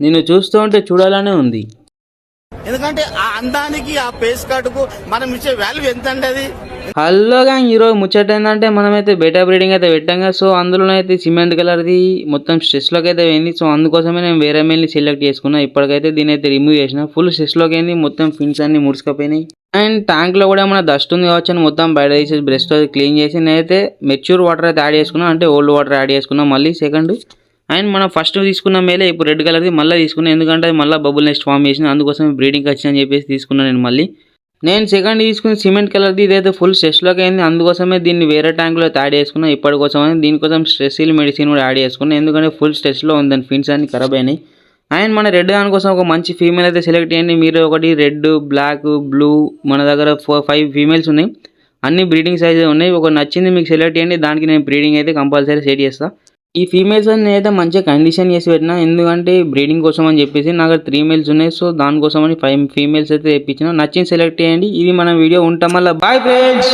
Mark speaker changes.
Speaker 1: నిన్ను చూస్తూ ఉంటే చూడాలనే ఉంది.
Speaker 2: ఎందుకంటే ఆ అందానికి ఆ ఫేస్ కట్కు మనం ఇచ్చే వాల్యూ ఎంత అండి అది.
Speaker 1: హలో గ్యాంగ్, ఈరోజు ముచ్చట ఏంటంటే మనమైతే బెటా బ్రీడింగ్ అయితే పెట్టాం. సో అందులోనైతే సిమెంట్ కలర్ది మొత్తం స్ట్రెస్లోకి అయితే పోయింది. సో అందుకోసమే నేను వేరే మేల్ని సెలెక్ట్ చేసుకున్నా. ఇప్పటికైతే దీని అయితే రిమూవ్ చేసిన. ఫుల్ స్ట్రెస్లోకి అయింది, మొత్తం ఫిన్స్ అన్ని ముడుచుకపోయినాయి. అండ్ ట్యాంక్లో కూడా మన డస్ట్ ఉంది కావచ్చు అని మొత్తం బయట తీసేసి బ్రష్తో క్లీన్ చేసి నేనైతే మెచ్యూర్ వాటర్ అయితే యాడ్ చేసుకున్నా, అంటే ఓల్డ్ వాటర్ యాడ్ చేసుకున్నా మళ్ళీ సెకండ్. అండ్ మనం ఫస్ట్ తీసుకున్న మేలే ఇప్పుడు రెడ్ కలర్ది మళ్ళీ తీసుకున్నాను, ఎందుకంటే అది మళ్ళీ బబుల్ నెస్ట్ ఫామ్ చేసింది, అందుకోసం బ్రీడింగ్ వచ్చిందని చెప్పేసి తీసుకున్నాను నేను మళ్ళీ. నేను సెకండ్ తీసుకున్న సిమెంట్ కలర్ది ఇదైతే ఫుల్ స్ట్రెస్లోకి అయింది, అందుకోసమే దీన్ని వేరే ట్యాంక్లో యాడ్ చేసుకున్నా ఇప్పటికోసం. అని దీనికోసం స్ట్రెస్సిల్ మెడిసిన్ కూడా యాడ్ చేసుకున్నాను, ఎందుకంటే ఫుల్ స్ట్రెస్లో ఉంది, దాని ఫిన్స్ అన్ని ఖరాబ్ అయినాయి. అండ్ మన రెడ్ దానికోసం ఒక మంచి ఫీమేల్ అయితే సెలెక్ట్ చేయండి మీరు. ఒకటి రెడ్, బ్లాక్, బ్లూ, మన దగ్గర 5 ఫీమేల్స్ ఉన్నాయి, అన్ని బ్రీడింగ్ సైజ్ ఉన్నాయి. ఒక నచ్చింది మీకు సెలెక్ట్ చేయండి, దానికి నేను బ్రీడింగ్ అయితే కంపల్సరీ సెట్ చేస్తాను. ఈ ఫీమేల్స్ అని నేనైతే మంచిగా కండిషన్ చేసి పెట్టినా, ఎందుకంటే బ్రీడింగ్ కోసం అని చెప్పేసి. నాకు 3 మేల్స్ ఉన్నాయి, సో దానికోసం అని 5 ఫీమేల్స్ అయితే తెప్పించిన. నచ్చింది సెలెక్ట్ చేయండి. ఇది మన వీడియో ఉంటాం, మళ్ళీ బాయ్ ఫ్రెండ్స్.